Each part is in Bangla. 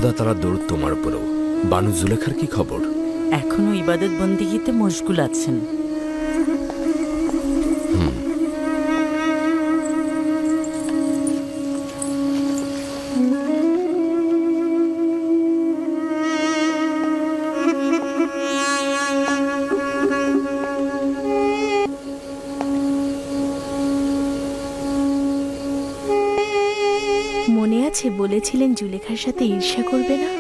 খোদা তাআলা দরুদ তোমার উপরও। বানু জুলেখার কি খবর? এখনো ইবাদত বন্দিগিতে মশগুল আছেন। মনে আছে বলেছিলেন জুলেখার সাথে ঈর্ষা করবে না?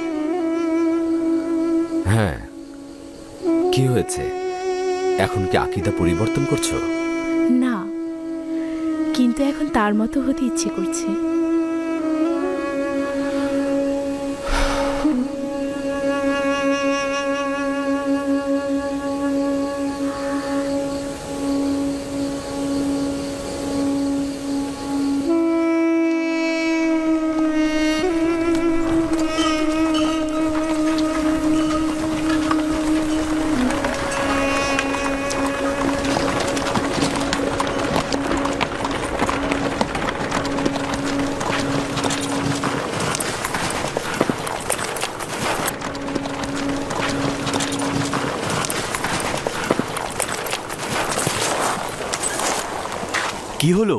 হ্যাঁ, কি হয়েছে? এখন কি আকীদা পরিবর্তন করছো? না, কিন্তু এখন তার মতো হতে ইচ্ছে করছে। কি হলো?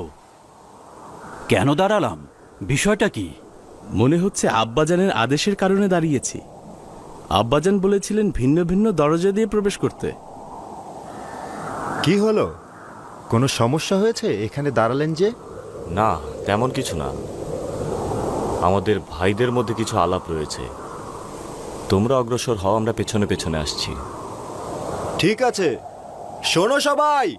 কেন দাঁড়ালাম? বিষয়টা কি? মনে হচ্ছে আব্বাজানের আদেশের কারণে দাঁড়িয়েছি। আব্বাজান বলেছিলেন ভিন্ন ভিন্ন দরজা দিয়ে প্রবেশ করতে। কি হলো? কোনো সমস্যা হয়েছে? এখানে দাঁড়ালেন যে? না, তেমন কিছু না। আমাদের ভাইদের মধ্যে কিছু আলাপ রয়েছে। তোমরা অগ্রসর হও, আমরা পেছনে পেছনে আসছি। ঠিক আছে, শোনো সবাই,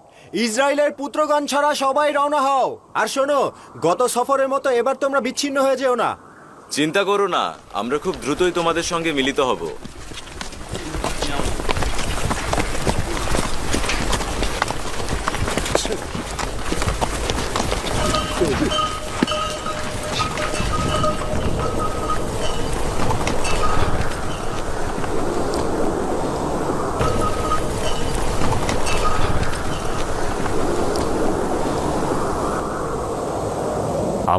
ইসরায়েলের পুত্রগণ ছাড়া সবাই রওনা হও। আর শোনো, গত সফরের মতো এবার তোমরা বিচ্ছিন্ন হয়ে যেও না। চিন্তা করো না, আমরা খুব দ্রুতই তোমাদের সঙ্গে মিলিত হব।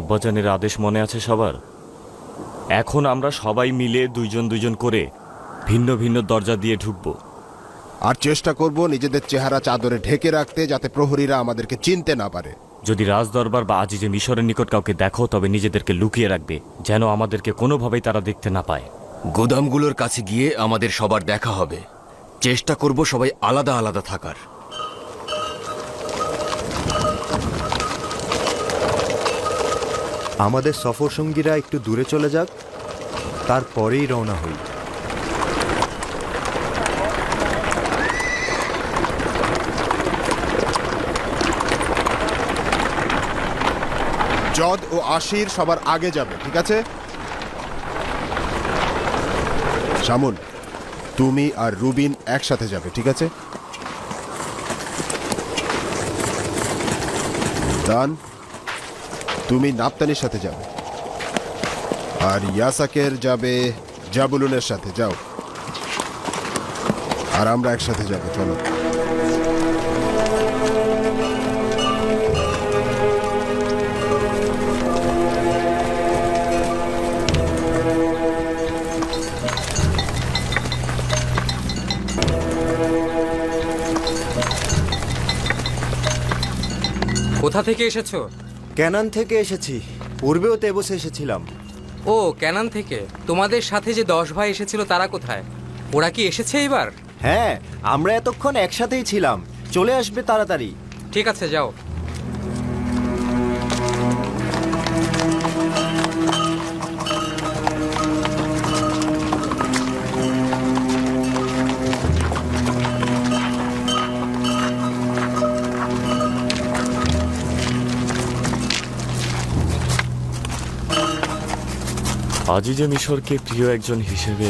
আব্বাজানের আদেশ মনে আছে সবার? এখন আমরা সবাই মিলে দুইজন দুইজন করে ভিন্ন ভিন্ন দরজা দিয়ে ঢুকব। আর চেষ্টা করব নিজেদের চেহারা চাদরে ঢেকে রাখতে, যাতে প্রহরীরা আমাদেরকে চিনতে না পারে। যদি রাজদরবার বা আজিজে মিশরের নিকট কাউকে দেখো, তবে নিজেদেরকে লুকিয়ে রাখবে, যেন আমাদেরকে কোনোভাবেই তারা দেখতে না পায়। গোদামগুলোর কাছে গিয়ে আমাদের সবার দেখা হবে। চেষ্টা করব সবাই আলাদা আলাদা থাকার। আমাদের সফর সঙ্গীরা একটু দূরে চলে যাক, তারপরেই রওনা হই। জদ ও আশির সবার আগে যাবে, ঠিক আছে? শামুন, তুমি আর রুবিন একসাথে যাবে, ঠিক আছে? দান, তুমি নাপতানির সাথে যাবে। আর ইয়াসাকের যাবে জাবুলুনের সাথে। যাও। আর আমরা একসাথে যাবো, চলো। কোথা থেকে এসেছো? ক্যানান থেকে এসেছি। পূর্বেও তেবসে এসেছিলাম। ও, ক্যানান থেকে। তোমাদের সাথে যে 10 ভাই এসেছিল তারা কোথায়? ওরা কি এসেছে এবার? হ্যাঁ, আমরা এতক্ষণ একসাথেই ছিলাম। চলে আসবে তাড়াতাড়ি। ঠিক আছে, যাও। আজিজে মিশরকে প্রিয় একজন হিসেবে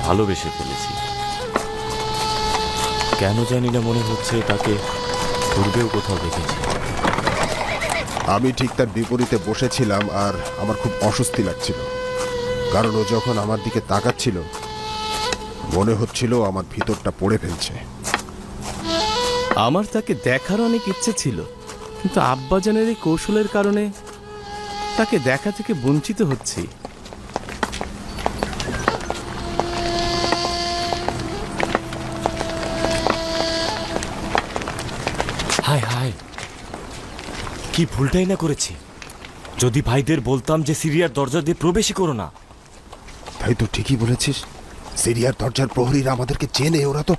ভালোবেসে ফেলেছি। কেন জানি না, মনে হচ্ছে তাকে পূর্বেও কোথাও দেখেছি। আমি ঠিক তার বিপরীতে বসেছিলাম আর আমার খুব অস্বস্তি লাগছিল, কারণ ও যখন আমার দিকে তাকাচ্ছিল মনে হচ্ছিল আমার ভিতরটা পড়ে ফেলছে। আমার তাকে দেখার অনেক ইচ্ছে ছিল, কিন্তু আব্বাজানের এই কৌশলের কারণে তাকে দেখা থেকে বঞ্চিত হচ্ছি। কি ভুলটাই না করেছি। যদি ভাইদের বলতাম যে সিরিয়ার দরজা দিয়ে প্রবেশই করো না। তাই তো ঠিকই বলেছিস, সিরিয়ার দরজার প্রহরীরা আমাদেরকে চেনে, ওরা তো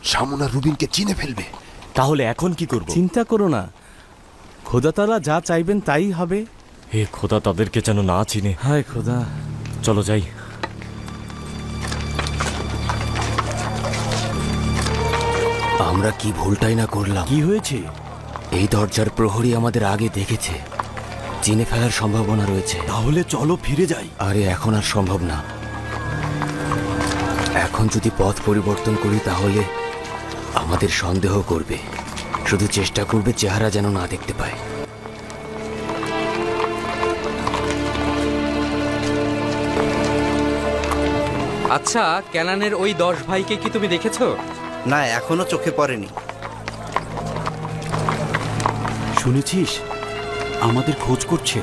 শামুন আর রুবিনকে চিনে ফেলবে। তাহলে এখন কি করব? চিন্তা করো না, খোদা তাআলা যা চাইবেন তাই হবে। হে খোদা, তাদেরকে যেন না চিনে। হায় খোদা। চলো যাই। আমরা কি ভুলটাই না করলাম। কি হয়েছে? এই দরজার প্রহরী আমাদের আগে দেখেছে, চিনে ফেলার সম্ভাবনা রয়েছে। তাহলে চলো ফিরে যাই। আরে এখন আর সম্ভব না। এখন যদি পথ পরিবর্তন করি তাহলে আমাদের সন্দেহ করবে, শুধু চেষ্টা করবে চেহারা যেন না দেখতে পায়। আচ্ছা, ক্যানানের ওই 10 ভাইকে কি তুমি দেখেছো? না, এখনো চোখে পড়েনি। শুনেছিস আমাদের খোঁজ করছে।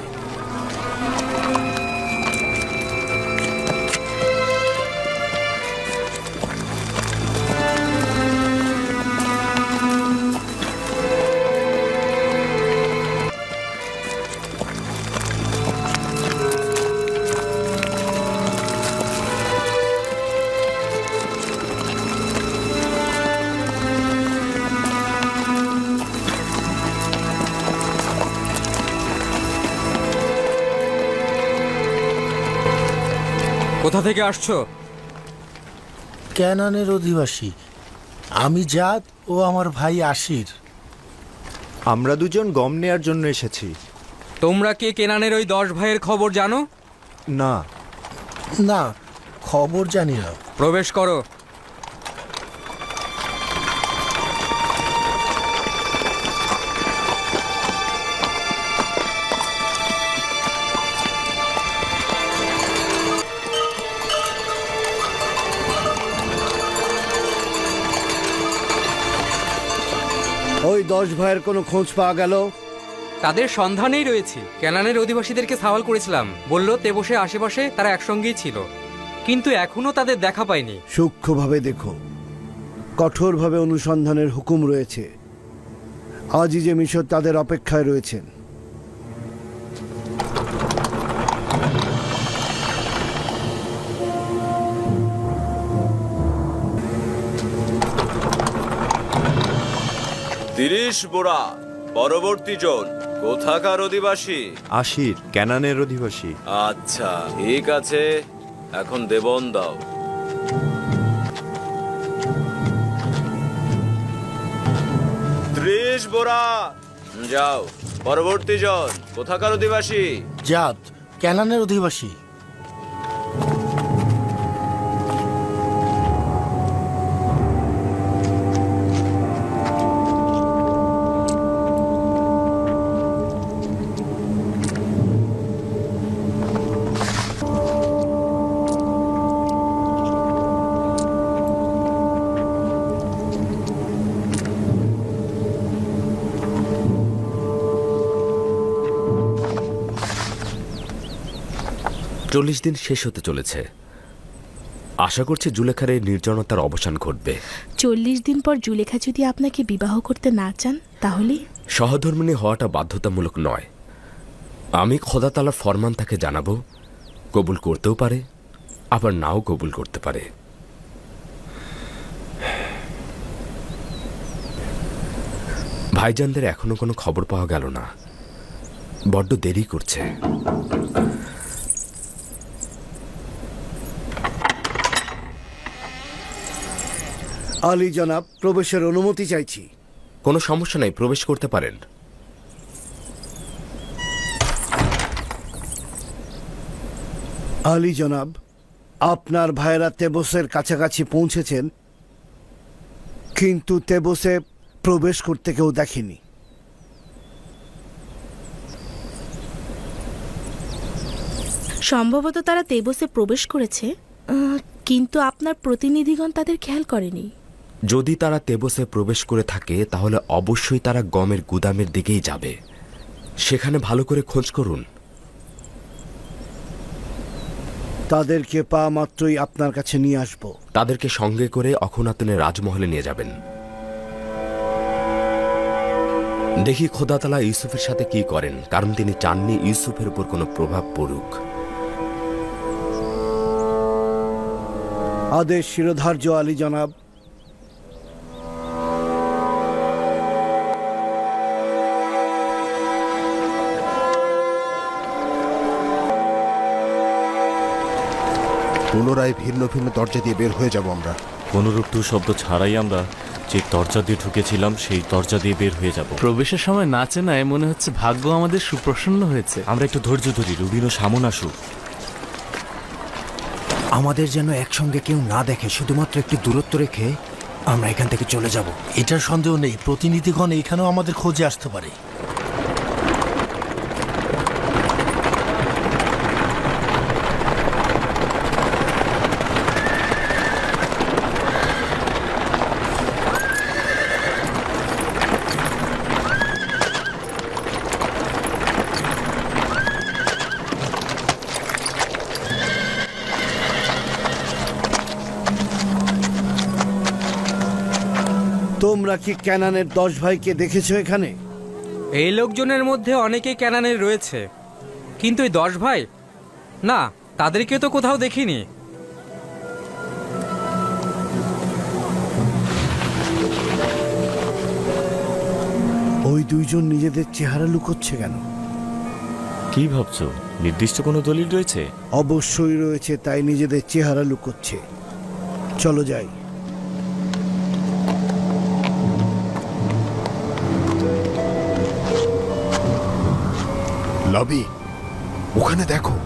কোথা থেকে আসছো? ক্যানানের অধিবাসী আমি জাদ ও আমার ভাই আশির। আমরা দুজন গম নেয়ার জন্য এসেছি। তোমরা কি কেনানের ওই 10 ভাইয়ের খবর জানো? না। না, খবর জানি না। প্রবেশ করো। ওই 10 ভাইয়ের কোনো খোঁজ পাওয়া গেল? তাদের সন্ধানেই রয়েছি। ক্যানানের অধিবাসীদেরকে সওয়াল করেছিলাম, বলল তেবসে আশেপাশে তারা একসঙ্গেই ছিল, কিন্তু এখনো তাদের দেখা পাইনি। সূক্ষ্মভাবে দেখো, কঠোরভাবে অনুসন্ধানের হুকুম রয়েছে। আজই যে মিশর তাদের অপেক্ষায় রয়েছেন। বোরা পরবর্তী জন কোথাকার অধিবাসী? আশির, ক্যানানের অধিবাসী। আচ্ছা, ঠিক আছে, এখন দেবন দাও। বোরা যাও। পরবর্তী জন কোথাকার অধিবাসী? জাদ, ক্যানানের অধিবাসী। চল্লিশ দিন শেষ হতে চলেছে। আশা করছি জুলেখার এই নির্জনতার অবসান ঘটবে। 40 দিন পর জুলেখা যদি আপনাকে বিবাহ করতে না চান তাহলে? সহধর্মিণী হওয়াটা বাধ্যতামূলক নয়। আমি খোদা তাআলার ফরমান তাকে জানাবো, কবুল করতেও পারে আবার নাও কবুল করতে পারে। ভাইজানদের এখনো কোনো খবর পাওয়া গেল না, বড্ড দেরি করছে। আলী জনাব, প্রবেশের অনুমতি চাইছি। কোনো সমস্যা নাই, প্রবেশ করতে পারেন। আলী জনাব, আপনার ভাইয়েরা তেবসের কাছাকাছি পৌঁছেছেন, কিন্তু তেবসে প্রবেশ করতে কেউ দেখেনি। সম্ভবত তারা তেবসে প্রবেশ করেছে, কিন্তু আপনার প্রতিনিধিগণ তাদের খেয়াল করেনি। যদি তারা তেবসে প্রবেশ করে থাকে তাহলে অবশ্যই তারা গমের গুদামের দিকেই যাবে। সেখানে ভালো করে খোঁজ করুন। তাদেরকে পাওয়া মাত্রই আপনার কাছে নিয়ে আসব। তাদেরকে সঙ্গে করে অখনাতুনের রাজমহলে নিয়ে যাবেন। দেখি খোদাতালা ইউসুফের সাথে কি করেন, কারণ তিনি চাননি ইউসুফের উপর কোনো প্রভাব পড়ুক। আদেশ শিরোধার্য আলী জনাব। পুনরায় ভিন্ন ভিন্ন দরজা দিয়ে বের হয়ে যাব আমরা। কোনোরূপ শব্দ ছাড়াই আমরা যে দরজা দিয়ে ঢুকেছিলাম সেই দরজা দিয়ে বের হয়ে যাব। প্রবেশের সময় না চেনায় মনে হচ্ছে ভাগ্য আমাদের সুপ্রসন্ন হয়েছে। আমরা একটু ধৈর্য ধরি, রুবিনও সামন আসুক। আমাদের যেন একসঙ্গে কেউ না দেখে, শুধুমাত্র একটু দূরত্ব রেখে আমরা এখান থেকে চলে যাব। এটার সন্দেহ নেই, প্রতিনিধিগণ এখানেও আমাদের খোঁজে আসতে পারে। তোমরা কি ক্যানানের 10 ভাইকে দেখেছো এখানে? এই লোকজনের মধ্যে অনেকেই ক্যানানের রয়েছে, কিন্তু এই 10 ভাই না, তাদেরকে তো কোথাও দেখিনি। ওই দুইজন নিজেদের চেহারা লুকোচ্ছে কেন? কি ভাবছো, নির্দিষ্ট কোনো দলিল রয়েছে? অবশ্যই রয়েছে, তাই নিজেদের চেহারা লুকোচ্ছে। চলো যাই। লবি, ওখানে দেখো।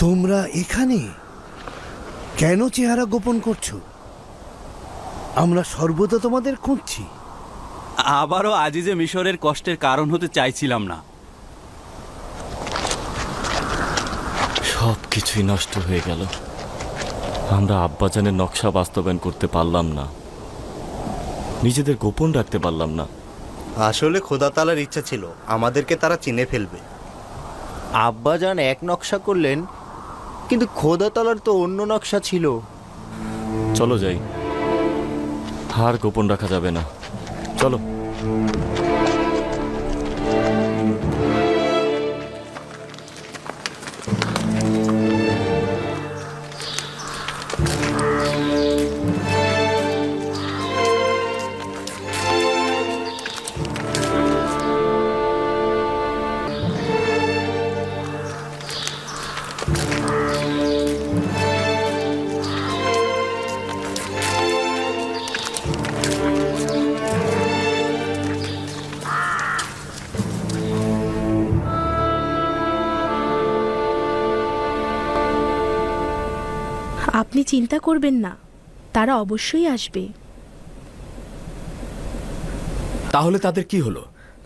তোমরা এখানে কেন চেহারা গোপন করছো? আমরা সর্বদা তোমাদের খুঁজছি। আবারও আজিজে মিশরের কষ্টের কারণ হতে চাইছিলাম না। সব কিছুই নষ্ট হয়ে গেল। আমরা আব্বাজানের নকশা বাস্তবায়ন করতে পারলাম না, নিজেদের গোপন রাখতে পারলাম না। আসলে খোদা তাআলার ইচ্ছা ছিল আমাদেরকে তারা চিনে ফেলবে। আব্বাজান এক নকশা করলেন, কিন্তু খোদা তাআলার তো অন্য নকশা ছিল। চলো যাই, আর গোপন রাখা যাবে না। চলো। আপনি চিন্তা করবেন না, তারা অবশ্যই আসবে। তাহলে তাদের কি হলো?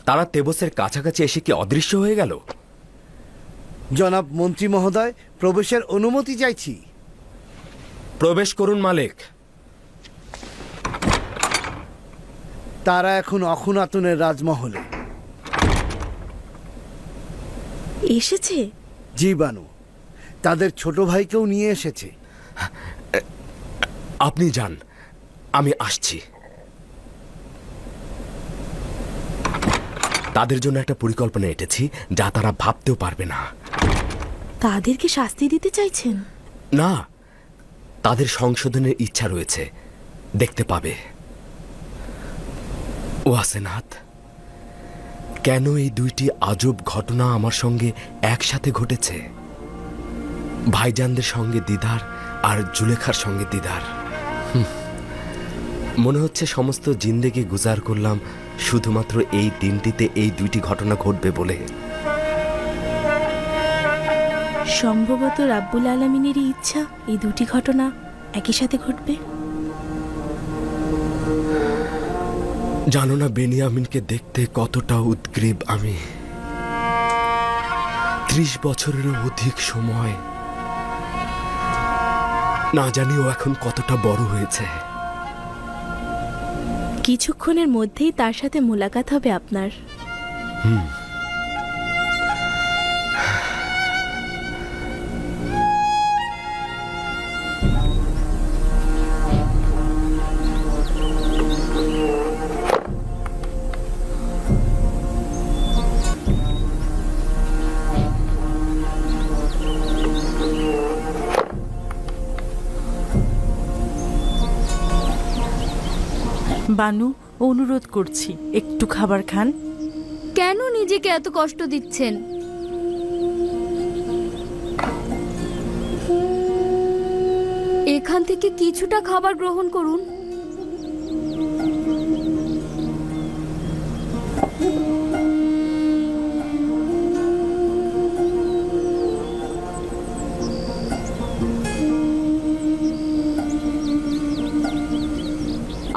তারা তেবসের কাছাকাছি এসে কি অদৃশ্য হয়ে গেল? জনাব মন্ত্রী মহোদয়, প্রবেশের অনুমতি চাইছি। প্রবেশ করুন মালিক। তারা এখন অখুনাতুনের রাজমহলে এসেছে। জি বানু, তাদের ছোট ভাইকেও নিয়ে এসেছে। আপনি যান, আমি আসছি। তাদের জন্য একটা পরিকল্পনা এঁটেছি যা তারা ভাবতেও পারবে না। তাদেরকে শাস্তি দিতে চাইছেন? না, তাদের সংশোধনের ইচ্ছা রয়েছে, দেখতে পাবে। ওয়াসেনাথ, কেন এই দুইটি আজব ঘটনা আমার সঙ্গে একসাথে ঘটেছে? ভাইজানদের সঙ্গে দিদার আর জুলেখার সঙ্গে দিদার। মনে হচ্ছে সমস্ত জিন্দেগি গুজার করলাম শুধুমাত্র এই দিনটিতে এই দুইটি ঘটনা ঘটবে বলে। সম্ভবত রাব্বুল আলামিনেরই ইচ্ছা এই দুটি ঘটনা একই সাথে ঘটবে। জানো না বেনিয়ামিনকে দেখতে কতটা উদ্গ্রীব আমি। 30 বছরেরও অধিক সময়, না জানি ও এখন কতটা বড় হয়েছে। কিছুক্ষণের মধ্যেই তার সাথে মোলাকাত হবে আপনার। বানু, অনুরোধ করছি একটু খাবার খান। কেন নিজেকে এত কষ্ট দিচ্ছেন? এখান থেকে কিছুটা খাবার গ্রহণ করুন।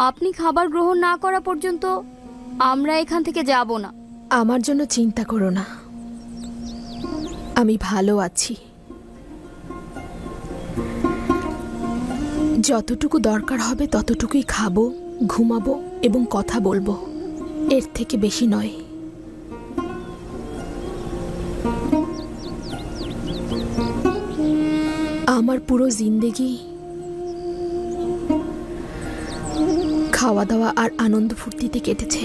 আপনি খাবার গ্রহণ না করা পর্যন্ত আমরা এখান থেকে যাব না। আমার জন্য চিন্তা করো না, আমি ভালো আছি। যতটুকু দরকার হবে ততটুকুই খাবো, ঘুমাবো এবং কথা বলবো, এর থেকে বেশি নয়। আমার পুরো জিন্দেগি খাওয়া দাওয়া আর আনন্দ ফুর্তিতে কেটেছে।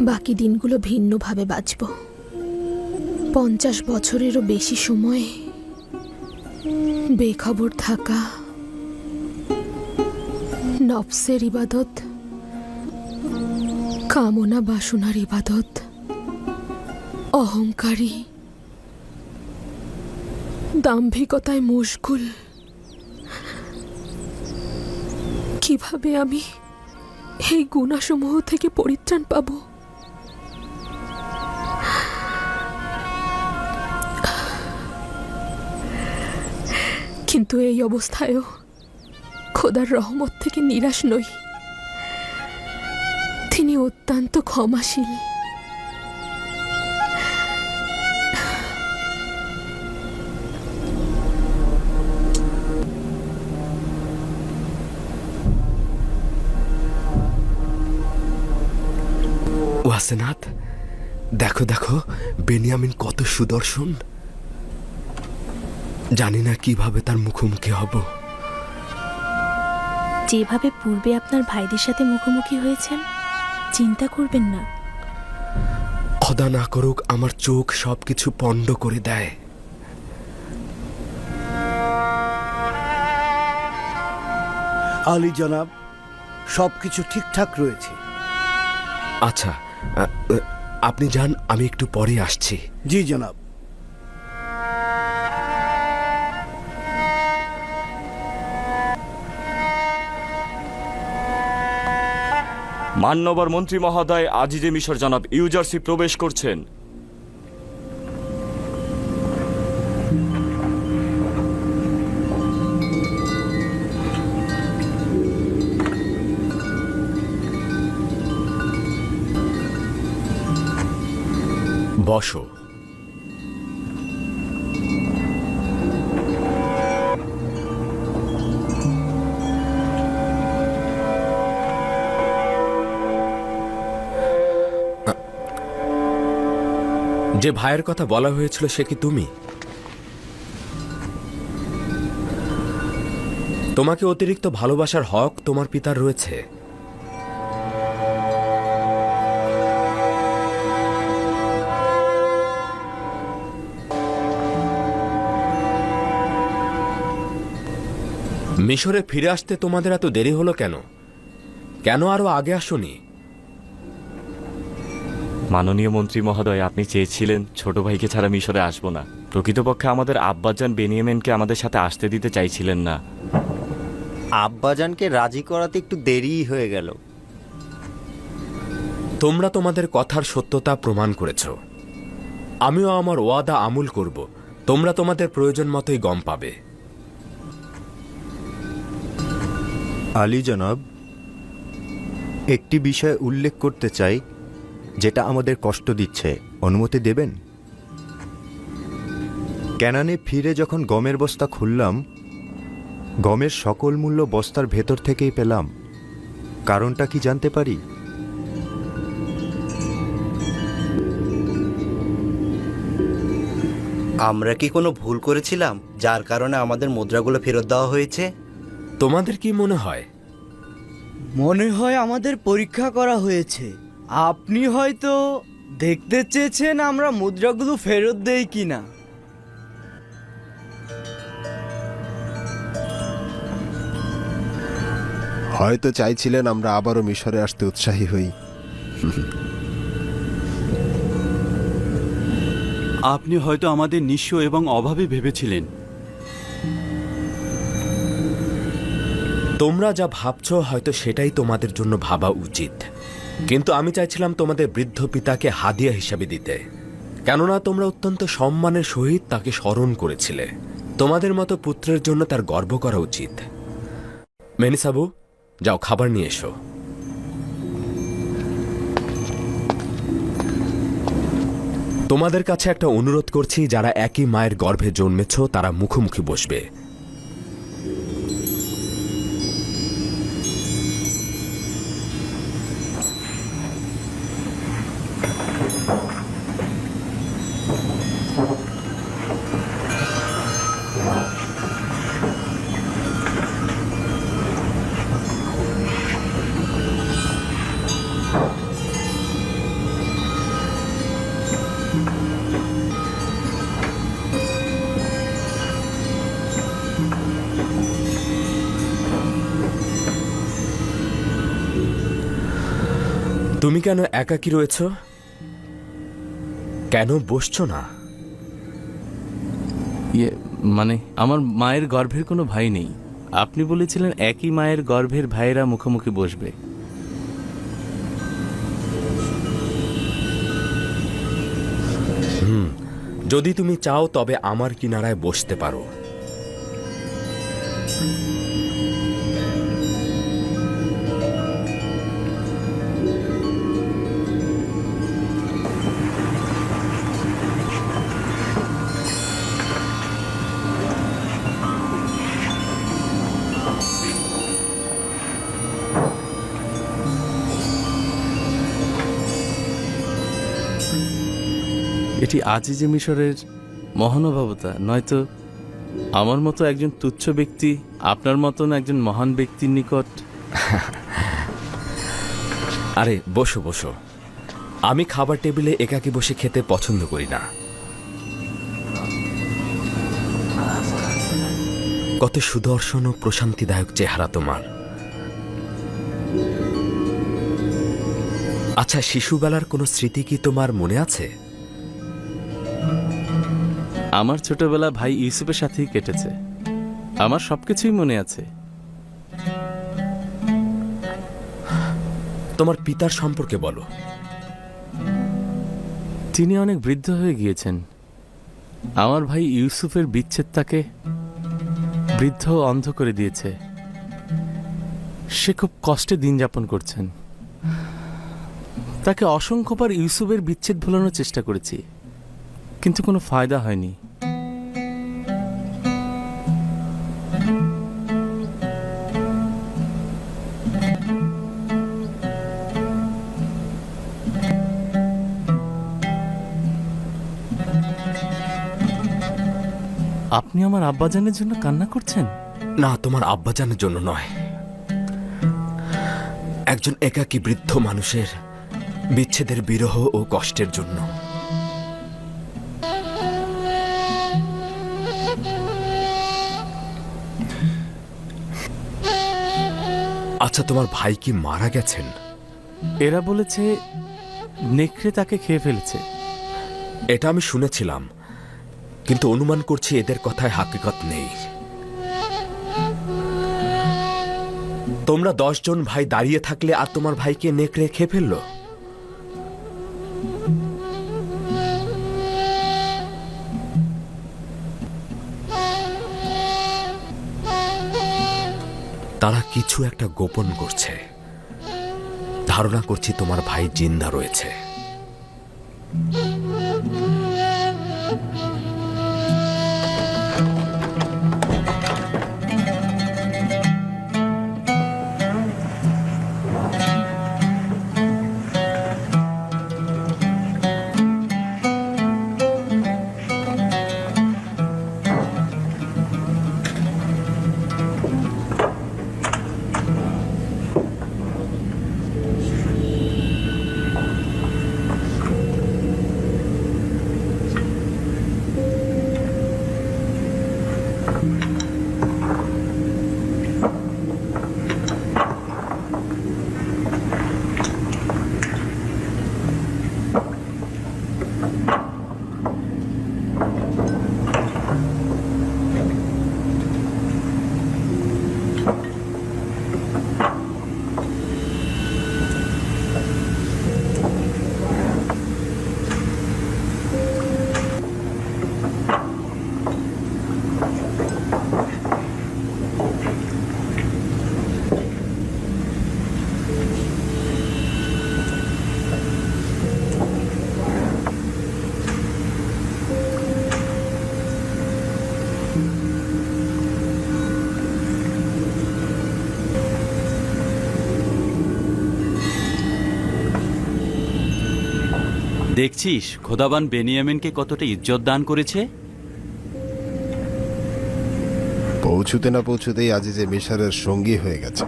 বাকি দিনগুলো ভিন্নভাবে বাঁচব। 50 বছরেরও বেশি সময় বেখবর থাকা, নফসের ইবাদত, কামনা বাসনার ইবাদত, অহংকারী, দাম্ভিকতায় মশগুল। কিভাবে আমি এই গুণাসমূহ থেকে পরিত্রাণ পাব? কিন্তু এই অবস্থায়ও খোদার রহমত থেকে নিরাশ নই। তিনি অত্যন্ত ক্ষমাশীল। ওয়াসেনাথ, দেখো দেখো বেনিয়ামিন কত সুদর্শন। জানি না কিভাবে তার মুখোমুখি হব। যেভাবে পূর্বে আপনার ভাইদের সাথে মুখোমুখি হয়েছেন, চিন্তা করবেন না। খোদা না করুক আমার চোখ সবকিছু পণ্ড করে দেয়। আলী জনাব, সবকিছু ঠিকঠাক রয়েছে। আচ্ছা, আপনি যান, আমি একটু পরে আসছি। জি জনাব। মান্যবর মন্ত্রী মহোদয় আজিজে মিশর জনাব ইউজারসি প্রবেশ করছেন। বসো। যে ভাইয়ের কথা বলা হয়েছিল সে কি তুমি? তোমাকে অতিরিক্ত ভালোবাসার হক তোমার পিতার রয়েছে। মিশরে ফিরে আসতে তোমাদের এত দেরি হলো কেন? কেন আরো আগে আসোনি? মাননীয় মন্ত্রী মহোদয়, আপনি চেয়েছিলেন ছোট ভাইকে ছাড়া মিশরে আসব না। প্রকৃতপক্ষে আমাদের আব্বাজান বেনিয়ামিনকে আমাদের সাথে আসতে দিতে চাইছিলেন না। আব্বাজানকে রাজি করাতে একটু দেরিই হয়ে গেল। তোমরা তোমাদের কথার সত্যতা প্রমাণ করেছ। আমিও আমার ওয়াদা আমল করব। তোমরা তোমাদের প্রয়োজন মতোই গম পাবে। আলী জনাব, একটি বিষয় উল্লেখ করতে চাই যেটা আমাদের কষ্ট দিচ্ছে। অনুমতি দেবেন? ক্যানানে ফিরে যখন গমের বস্তা খুললাম, গমের সকল মূল্য বস্তার ভেতর থেকেই পেলাম। কারণটা কি জানতে পারি? আমরা কি কোনো ভুল করেছিলাম যার কারণে আমাদের মুদ্রাগুলো ফেরত দেওয়া হয়েছে? তোমাদের কি মনে হয়? মনে হয় আমাদের পরীক্ষা করা হয়েছে। আপনি হয়তো দেখতে চেয়েছেন আমরা মুদ্রাগুলো ফেরত দেই কিনা। হয়তো চাইছিলেন আমরা আবারও মিশরে আসতে উৎসাহী হই। আপনি হয়তো আমাদের নিঃস্ব এবং অভাবে ভেবেছিলেন। তোমরা যা ভাবছো হয়তো সেটাই তোমাদের জন্য ভাবা উচিত, কিন্তু আমি চাইছিলাম তোমাদের বৃদ্ধ পিতাকে হাদিয়া হিসাবে দিতে, কেননা তোমরা অত্যন্ত সম্মানের সহিত তাকে স্মরণ করেছিলে। তোমাদের মতো পুত্রের জন্য তার গর্ব করা উচিত। মেনিসাবু, যাও খাবার নিয়ে এসো। তোমাদের কাছে একটা অনুরোধ করছি, যারা একই মায়ের গর্ভে জন্মেছ তারা মুখোমুখি বসবে। তুমি কেন একাকী রয়েছ? কেন বসছো না? মানে আমার মায়ের গর্ভের কোনো ভাই নেই। আপনি বলেছিলেন একই মায়ের গর্ভের ভাইয়েরা মুখোমুখি বসবে। যদি তুমি চাও তবে আমার কিনারায় বসতে পারো। এটি আজিজে মিশরের মহানুভবতা, নয়তো আমার মতো একজন তুচ্ছ ব্যক্তি আপনার মতন একজন মহান ব্যক্তির নিকট। আরে বসো বসো, আমি খাবার টেবিলে একাকী বসে খেতে পছন্দ করি না। কত সুদর্শন ও প্রশান্তিদায়ক চেহারা তোমার। আচ্ছা, শিশুবেলার কোনো স্মৃতি কি তোমার মনে আছে? আমার ছোটবেলা ভাই ইউসুফের সাথেই কেটেছে। আমার সবকিছুই মনে আছে। তোমার পিতার সম্পর্কে বলো। তিনি অনেক বৃদ্ধ হয়ে গিয়েছেন। আমার ভাই ইউসুফের বিচ্ছেদ তাকে বৃদ্ধ ও অন্ধ করে দিয়েছে। সে খুব কষ্টে দিন যাপন করছেন। তাকে অসংখ্যবার ইউসুফের বিচ্ছেদ ভোলানোর চেষ্টা করেছি, কিন্তু কোনো ফায়দা হয়নি। আপনি আমার আব্বাজানের জন্য কান্না করছেন? না, তোমার আব্বাজানের জন্য নয়, একজন একাকী বৃদ্ধ মানুষের বিচ্ছেদের বিরহ ও কষ্টের জন্য। আচ্ছা, তোমার ভাই কি মারা গেছেন? এরা বলেছে নেকড়ে তাকে খেয়ে ফেলেছে। এটা আমি শুনেছিলাম, কিন্তু অনুমান করছি এদের কথায় হাকিকত নেই। তোমরা 10 জন ভাই দাঁড়িয়ে থাকলে আর তোমার ভাইকে নেকড়ে খেয়ে ফেললো? তারা কিছু একটা গোপন করছে। ধারণা করছি তোমার ভাই জিন্দা রয়েছে। দেখছিস খোদাবান বেনিয়ামিনকে কতটা ইজ্জত দান করেছে। পৌঁছুতে না পৌঁছুতেই আজিজে মিশরের সঙ্গী হয়ে গেছে।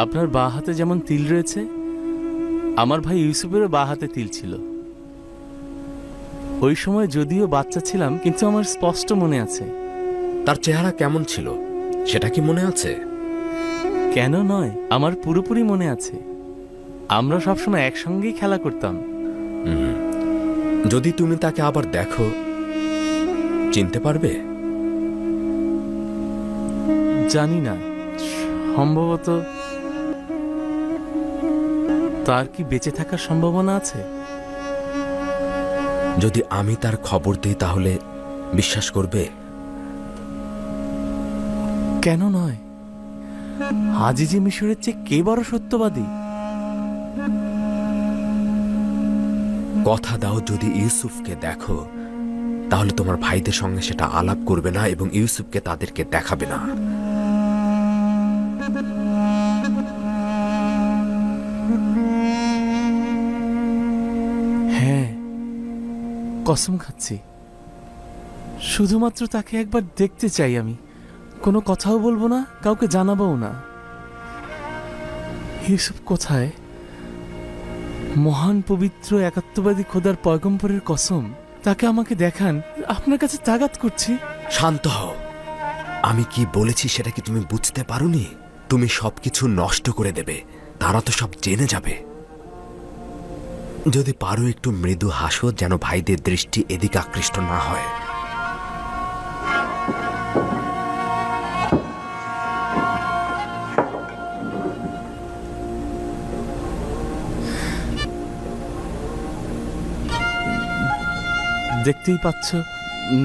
আপনার বাঁ হাতে যেমন তিল রয়েছে, আমার ভাই ইউসুফেরও বাঁ হাতে তিল ছিল। ওই সময় যদিও বাচ্চা ছিলাম, কিন্তু আমার স্পষ্ট মনে আছে। তার চেহারা কেমন ছিল সেটা কি মনে আছে? কেন নয়, আমার পুরোপুরি মনে আছে। আমরা সবসময় একসঙ্গেই খেলা করতাম। যদি তুমি তাকে আবার দেখো, চিনতে পারবে? জানি না, সম্ভবত। তার কি বেঁচে থাকার সম্ভাবনা আছে? যদি আমি তার খবর দিই তাহলে বিশ্বাস করবে? কেন নয়? আজিজে মিশরের চেয়ে কে বড় সত্যবাদী? কথা দাও, যদি ইউসুফকে দেখো তাহলে তোমার ভাইদের সঙ্গে সেটা আলাপ করবে না এবং ইউসুফকে তাদেরকে দেখাবে না। হ্যাঁ, কসম খাচ্ছি। শুধুমাত্র তাকে একবার দেখতে চাই আমি। কোনো কথাও বলবো না, কাউকে জানাবও না। ইউসুফ কোথায়? মহান পবিত্র একাত্মবাদী খোদার পয়গম্বরের কসম, তাকে আমাকে দেখান। আপনার কাছে তাগাত করছি। শান্ত হও। আমি কি বলেছি সেটা কি তুমি বুঝতে পারোনি? তুমি সবকিছু নষ্ট করে দেবে, তারা তো সব জেনে যাবে। যদি পারো একটু মৃদু হাসো, যেন ভাইদের দৃষ্টি এদিকে আকৃষ্ট না হয়। দেখতেই পাচ্ছ,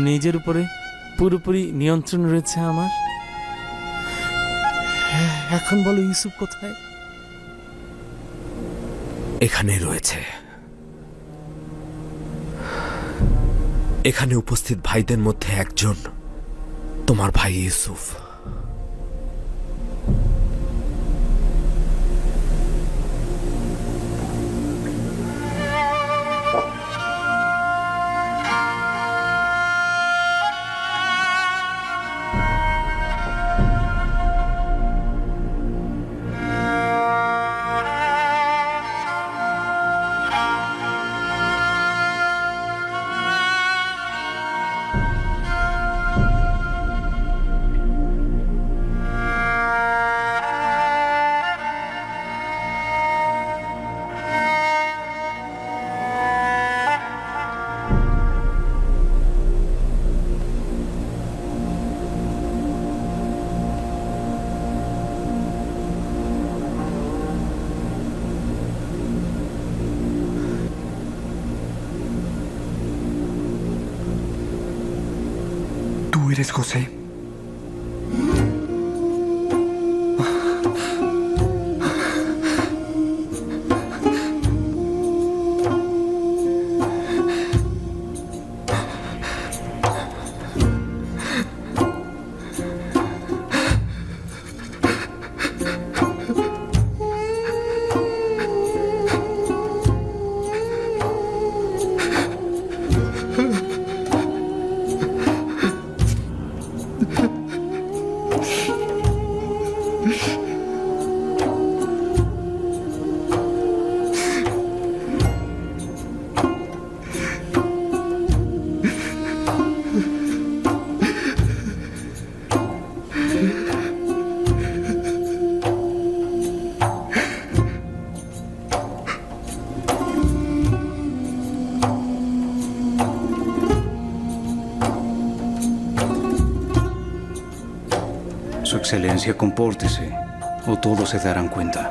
নিজের উপরে পুরোপুরি নিয়ন্ত্রণ রয়েছে আমার। এখন বলো, ইউসুফ কোথায়? এখানে রয়েছে। এখানে উপস্থিত ভাইদের মধ্যে একজন তোমার ভাই Yusuf. ¿Tú eres José? Su excelencia, compórtese o todos se darán cuenta.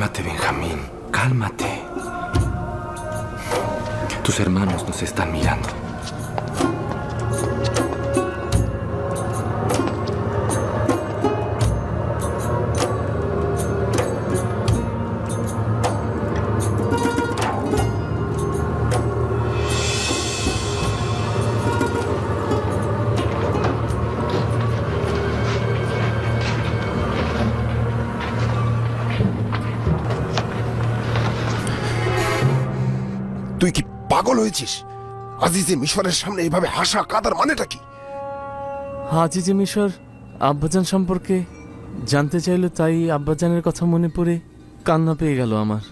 Cálmate, Benjamín. Cálmate. Tus hermanos nos están mirando. তুই কি পাগল হয়েছিস? আজিজে মিশরের সামনে এইভাবে হাসা কাদার মানেটা কি? আজিজে মিশর আব্বাজান সম্পর্কে জানতে চাইলো, তাই আব্বাজানের কথা মনে পড়ে কান্না পেয়ে গেল আমার।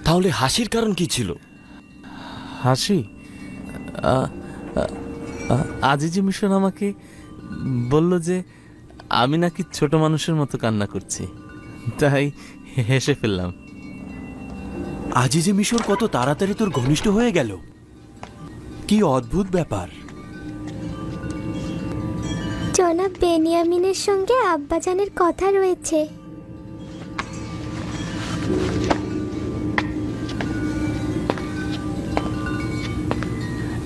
তাহলে হাসির কারণ কি ছিল? হাসি? আজিজে মিশর আমাকে বলল যে আমি নাকি ছোট মানুষের মতো কান্না করছি, তাই হেসে ফেললাম। আজিজে মিশর কত তাড়াতাড়ি তোর ঘনিষ্ঠ হয়ে গেল, কি অদ্ভুত ব্যাপার। জনাব বেনিয়ামিনের সঙ্গে আব্বাজানের কথা রয়েছে।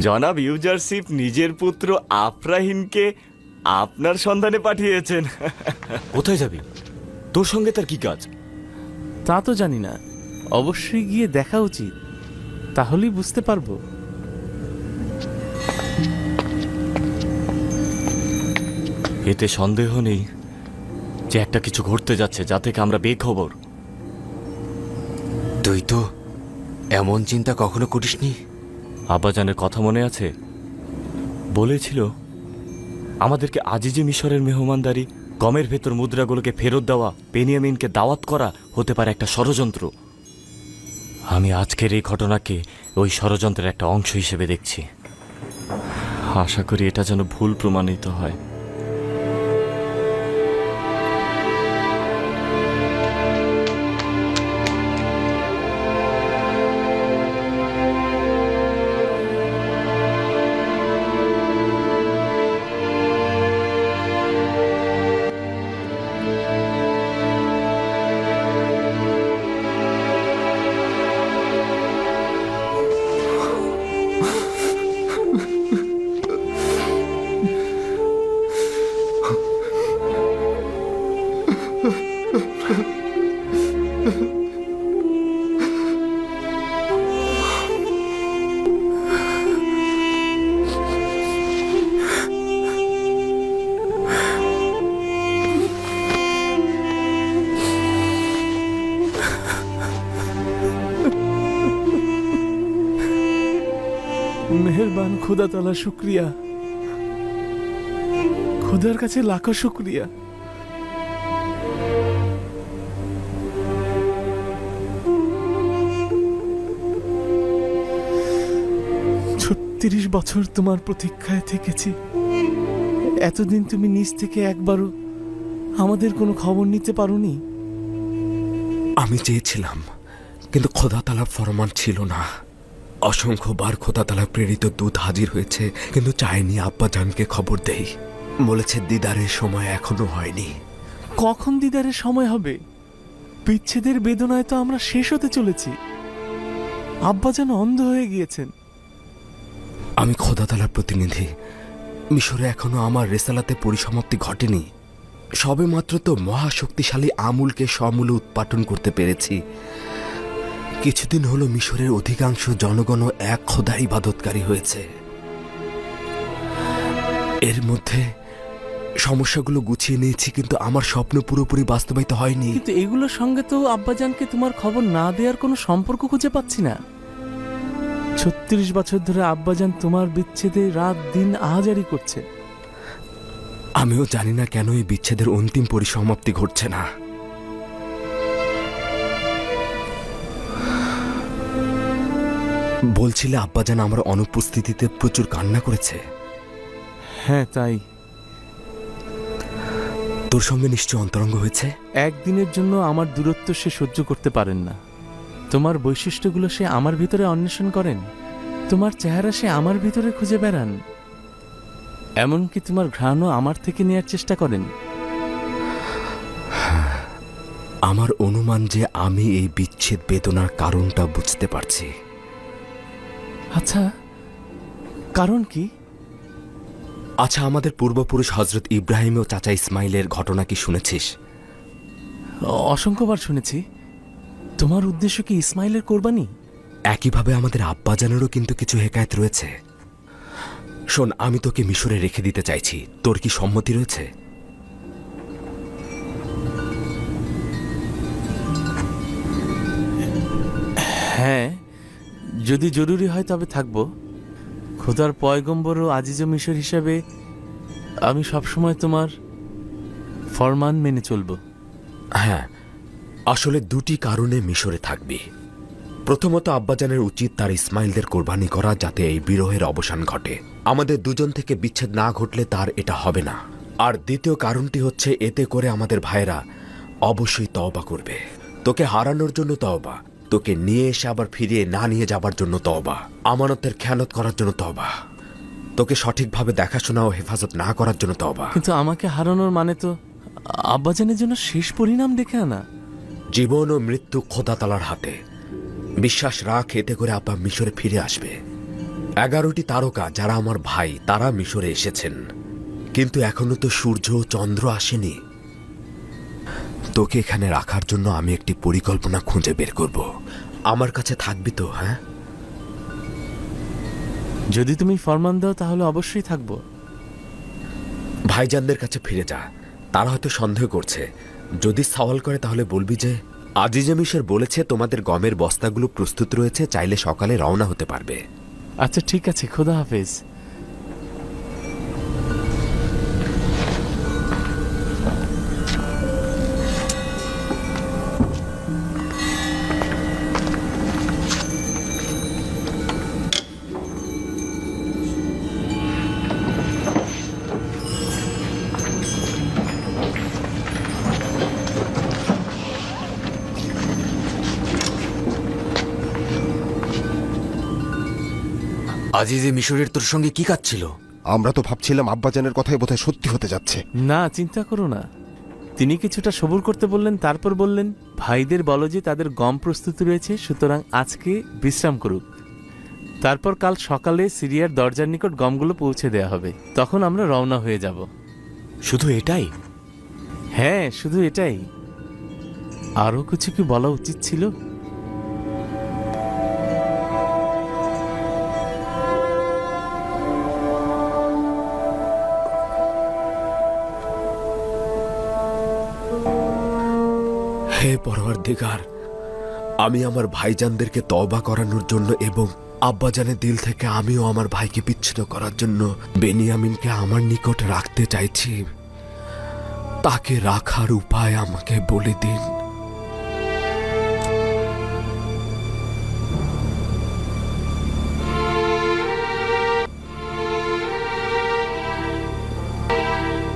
জনাব ইউজারশিপ নিজের পুত্র আফরাহিনকে আপনার সন্ধানে পাঠিয়েছেন। কোথায় যাবি? তোর সঙ্গে তার কি কাজ? তা তো জানি না, অবশ্যই গিয়ে দেখা উচিত, তাহলেই বুঝতে পারবো। এতে সন্দেহ নেই যে একটা কিছু ঘটতে যাচ্ছে, যা থেকে আমরা বেখবর। তুই তো এমন চিন্তা কখনো করিসনি। আব্বাজানের কথা মনে আছে? বলেছিল আমাদেরকে আজিজে মিশরের মেহমানদারি, গমের ভেতর মুদ্রাগুলোকে ফেরত দেওয়া, বেনিয়ামিনকে দাওয়াত করা হতে পারে একটা ষড়যন্ত্র। আমি আজকের এই ঘটনাকে ওই ষড়যন্ত্রের একটা অংশ হিসেবে দেখছি। আশা করি এটা যেন ভুল প্রমাণিত হয়। মেহেরবান খুদা তাআলা, শুক্রিয়া, খুদার কাছে লাখো শুক্রিয়া। ৩৬ বছর তোমার প্রতীক্ষায় থেকেছি। এতদিন তুমি নিজ থেকে একবারও আমাদের কোনো খবর নিতে পারোনি। আমি চেয়েছিলাম, কিন্তু খোদা তাআলার ফরমান ছিল না। অসংখ্যবার খোদা তাআলা প্রেরিত দূত হাজির হয়েছে, কিন্তু চাইনি আব্বাজানকে খবর দেই। বলেছে দিদারের সময় এখনো হয়নি। কখন দিদারের সময় হবে? বিচ্ছেদের বেদনায় তো আমরা শেষ হতে চলেছি। আব্বাজান অন্ধ হয়ে গিয়েছেন। আমি খোদা তাআলার প্রতিনিধি। মিশরে এখনো আমার রেসালাতে পরিসমাপ্তি ঘটেনি। সবে মাত্র তো মহাশক্তিশালী আমুলকে সমূলে উৎপাটন করতে পেরেছি। কিছুদিন হলো মিশরের অধিকাংশ জনগণ এক খোদার ইবাদতকারী হয়েছে। এর মধ্যে সমস্যাগুলো গুছিয়ে নিয়েছি, কিন্তু আমার স্বপ্ন পুরোপুরি বাস্তবায়িত হয়নি। কিন্তু এগুলোর সঙ্গে তো আব্বাজানকে তোমার খবর না দেওয়ার কোনো সম্পর্ক খুঁজে পাচ্ছি না। ৩৬ বছর ধরে আব্বাজান তোমার বিচ্ছেদে রাত দিন আহাজারি করছে। আমিও জানি না কেন এই বিচ্ছেদের অন্তিম পরিসমাপ্তি ঘটছে না। বলছিলে আব্বাজান আমার অনুপস্থিতিতে প্রচুর কান্না করেছে। হ্যাঁ, তাই। তোর সঙ্গে নিশ্চয় অন্তরঙ্গ হয়েছে। একদিনের জন্য আমার দূরত্ব সে সহ্য করতে পারেন না। তোমার বৈশিষ্ট্যগুলো সে আমার ভিতরে অন্বেষণ করেন, তোমার চেহারা সে আমার ভিতরে খুঁজে বেড়ান, এমনকি তোমার ঘ্রাণও আমার থেকে নেয়ার চেষ্টা করেন। আমার অনুমান যে আমি এই বিচ্ছেদ বেদনার কারণটা বুঝতে পারছি। আচ্ছা, কারণ কি? আচ্ছা, আমাদের পূর্বপুরুষ হজরত ইব্রাহিম ও চাচা ইসমাইলের ঘটনা কি শুনেছিস? অসংখ্যবার শুনেছি। তোমার উদ্দেশ্য কি ইসমাইলের কোরবানি? একইভাবে আমাদের আব্বাজানেরও কিন্তু কিছু হেকায়েত রয়েছে। শোন, আমি তোকে মিশরে রেখে দিতে চাইছি, তোর কি সম্মতি রয়েছে? হ্যাঁ, যদি জরুরি হয় তবে থাকব। খোদার পয়গম্বর ও আজিজ মিশর হিসাবে আমি সবসময় তোমার ফরমান মেনে চলব। হ্যাঁ, আসলে দুটি কারণে মিশরে থাকবি। প্রথমত, আব্বাজানের উচিত তার ইসমাইলদের কোরবানি করা, যাতে এই বিরহের অবসান ঘটে। আমাদের দুজন থেকে বিচ্ছেদ না ঘটলে তার এটা হবে না। আর দ্বিতীয় কারণটি হচ্ছে, এতে করে আমাদের ভাইয়েরা অবশ্যই তওবা করবে। তোকে হারানোর জন্য তওবা, তোকে নিয়ে এসে আবার ফিরিয়ে না নিয়ে যাবার জন্য তওবা, আমানতের খেয়ানত করার জন্য তওবা, তোকে সঠিকভাবে দেখাশোনা ও হেফাজত না করার জন্য তওবা। কিন্তু আমাকে হারানোর মানে তো আব্বাজানের জন্য শেষ পরিণাম দেখে আনা। জীবন ও মৃত্যু খোদা তাআলার হাতে। বিশ্বাস রাখ, এতে করে আব্বা মিশরে ফিরে আসবে। 11টি তারকা যারা আমার ভাই, তারা মিশরে এসেছেন, কিন্তু এখনো তো সূর্য ও চন্দ্র আসেনি। তোকে এখানে রাখার জন্য আমি একটি পরিকল্পনা খুঁজে বের করব। আমার কাছে থাকবি তো? হ্যাঁ, যদি তুমি ফরমান দাও তাহলে অবশ্যই থাকব। ভাইজানদের কাছে ফিরে যা, তারা হয়তো সন্দেহ করছে। যদি সওয়াল করে তাহলে বলবি যে আজিজে মিশর বলেছে তোমাদের গমের বস্তাগুলো প্রস্তুত রয়েছে, চাইলে সকালে রওনা হতে পারবে। আচ্ছা ঠিক আছে, খোদা হাফেজ। আজিজে মিশরের তোর সঙ্গে কি কাজ ছিল? আমরা তো ভাবছিলাম আব্বাজানের কথাই বোধহয় সত্যি হতে যাচ্ছে। না, চিন্তা করো না। তিনি কিছুটা সবুর করতে বললেন, তারপর বললেন, ভাইদের বলো যে তাদের গম প্রস্তুত রয়েছে, সুতরাং আজকে বিশ্রাম করুক। তারপর কাল সকালে সিরিয়ার দরজার নিকট গমগুলো পৌঁছে দেয়া হবে, তখন আমরা রওনা হয়ে যাব। শুধু এটাই? হ্যাঁ, শুধু এটাই। আরও কিছু কি বলা উচিত ছিল? হে পরওয়ারদিগার, আমি আমার ভাইজানদেরকে তওবা করানোর জন্য এবং আব্বাজানের দিল থেকে আমিও আমার ভাইকে বিচ্ছিন্ন করার জন্য বেনিয়ামিনকে আমার নিকট রাখতে চাইছি। তাকে রাখার উপায় আমাকে বলে দিন।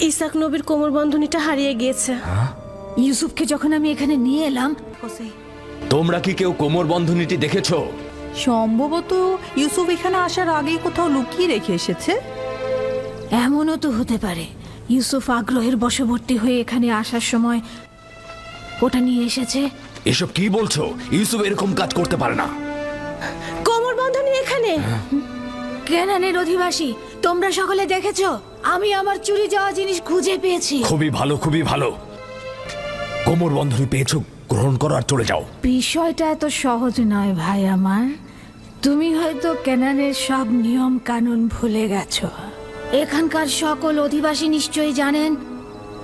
ইসাক নবীর কোমর বন্ধনীটা হারিয়ে গিয়েছে। ইউসুফকে যখন আমি এখানে নিয়ে এলাম, তোমরা কি কেউ কোমর বন্ধনীটি দেখেছো? সম্ভবত ইউসুফ এখানে আসার আগেই কোথাও লুকিয়ে রেখে এসেছে। এমনও তো হতে পারে ইউসুফ আগ্রহের বশবর্তী হয়ে এখানে আসার সময় ওটা নিয়ে এসেছে। এসব কি বলছো? ইউসুফ এরকম কাজ করতে পারে না। কোমর বন্ধনী এখানে। কেনানের অধিবাসী, তোমরা সকলে দেখেছো আমি আমার চুরি যাওয়া জিনিস খুঁজে পেয়েছি। খুবই ভালো, খুবই ভালো। কোমর বন্ধনী পেয়েছো, গ্রহণ করো আর চলে যাও। বিষয়টা এত সহজ নয় ভাই আমার। তুমি হয়তো কেনানের সব নিয়ম কানুন ভুলে গেছো। এখানকার সকল অধিবাসী নিশ্চয়ই জানেন,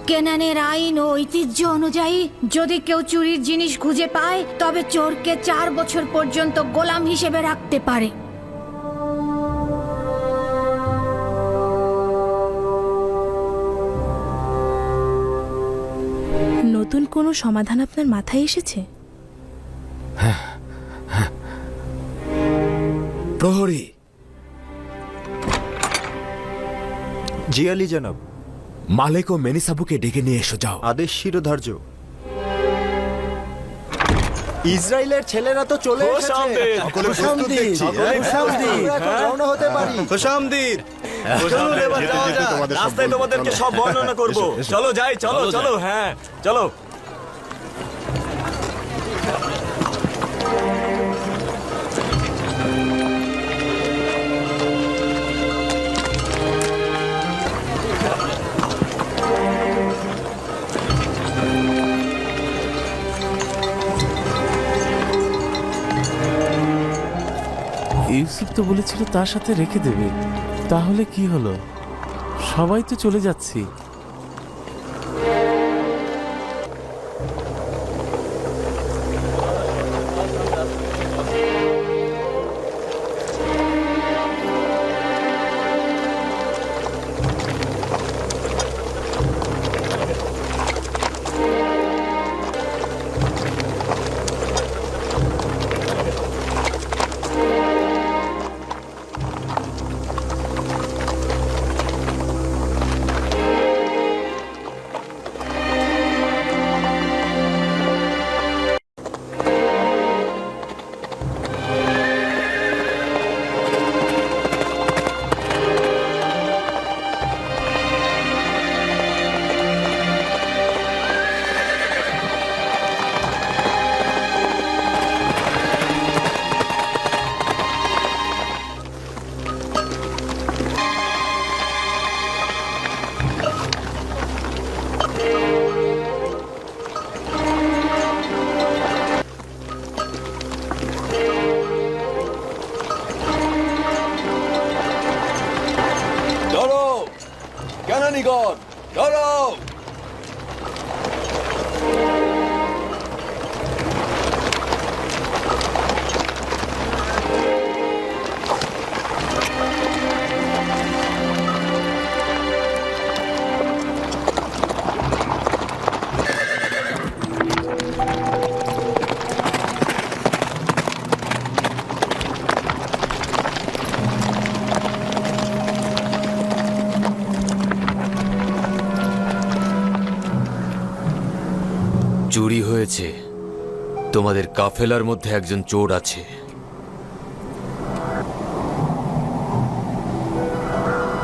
কেনানের আইন ও ঐতিহ্য অনুযায়ী যদি কেউ চুরির জিনিস খুঁজে পায় তবে চোরকে 4 বছর পর্যন্ত গোলাম হিসেবে রাখতে পারে। নতুন কোনো সমাধান আপনার মাথায় এসেছে? প্রহরী। জি আলী জনাব। মালেক ও মেনিসাবুকে ডেকে নিয়ে এসো, যাও। আদেশ শিরোধার্য। ইসরায়েলের ছেলেরা তো চলে এসেছে। সকলে প্রস্তুত দেখছি। আমরা এখন রওনা হতে পারি। খুশামদিদ। রাস্তায় তোমাদেরকে সব বর্ণনা করব। চলো যাই, চলো চলো। হ্যাঁ চলো। ইউসুফ তো বলেছিল তার সাথে রেখে দেবে, তাহলে কি হলো? সবাই তো চলে যাচ্ছি। ধরো কেনানিগণ, ধরো! চুরি হয়েছে। তোমাদের কাফেলার মধ্যে একজন চোর আছে।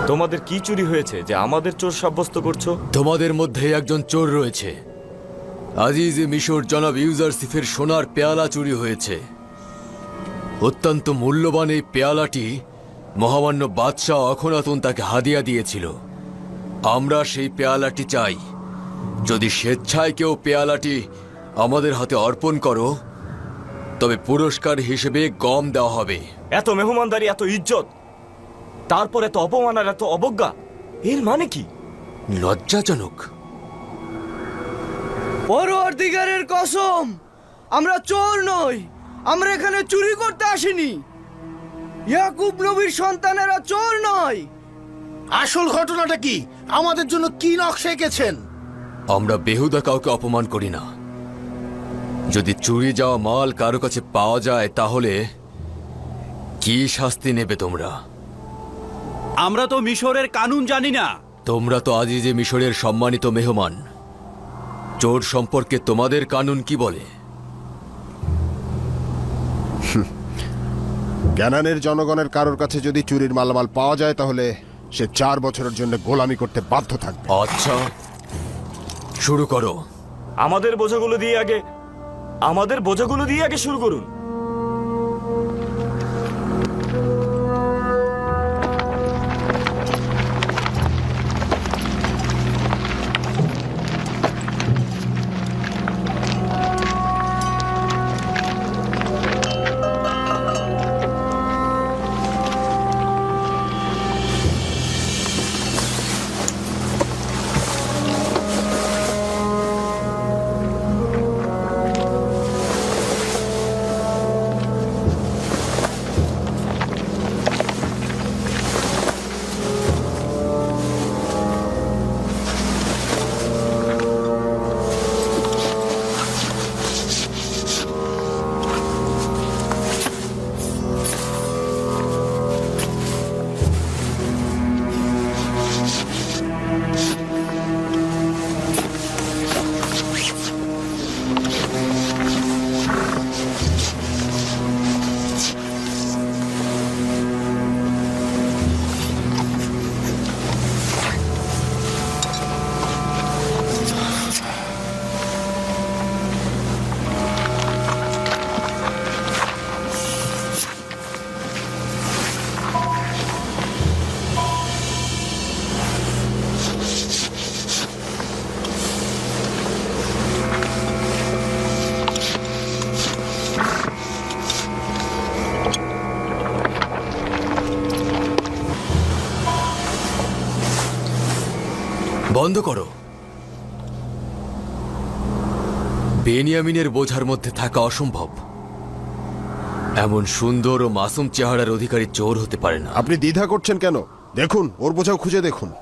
তোমাদের কি চুরি হয়েছে যে আমাদের চোর সাব্যস্ত করছো? তোমাদের মধ্যে একজন চোর রয়েছে। আজিজে মিশর জনাব ইউজারসিফের সোনার পেয়ালা চুরি হয়েছে। অত্যন্ত মূল্যবান এই পেয়ালাটি মহামান্য বাদশাহ অখনাতুন তাকে হাদিয়া দিয়েছিল। আমরা সেই পেয়ালাটি চাই। যদি স্বেচ্ছায় কেউ পেয়ালাটি আমাদের হাতে অর্পণ করো, তবে পুরস্কার হিসেবে গম দেওয়া হবে। এত মেহমানদারি, এত ইজ্জত, তারপর এত অপমান আর এত অবজ্ঞা, এর মানে কি? লজ্জাজনক। পরওয়ারদিগারের কসম, আমরা চোর নই, আমরা এখানে চুরি করতে আসিনি। ইয়াকুব নবীর সন্তানেরা চোর নয়। আসল ঘটনাটা কি? আমাদের জন্য কি নকশা এঁকেছেন? আমরা বেহুদা কাউকে অপমান করি না। যদি চুরি যাওয়া মাল কারো কাছে পাওয়া যায়, তাহলে কি শাস্তি নেবে তোমরা? আমরা তো মিশরের কানুন জানি না। তোমরা তো আজিজে মিশরের সম্মানিত মেহমান। চোর সম্পর্কে তোমাদের কানুন কি বলে? ক্যানানের জনগণের কারোর কাছে যদি চুরির মালামাল পাওয়া যায়, তাহলে সে 4 বছরের জন্য গোলামি করতে বাধ্য থাকবে। আচ্ছা, শুরু করো। আমাদের বোঝাগুলো দিয়ে আগে শুরু করুন। বন্ধ করো। বেনিয়ামিনের বোঝার মধ্যে থাকা অসম্ভব। এমন সুন্দর ও মাসুম চেহারার অধিকারী চোর হতে পারে না। আপনি দ্বিধা করছেন কেন? দেখুন, ওর বোঝাও খুঁজে দেখুন।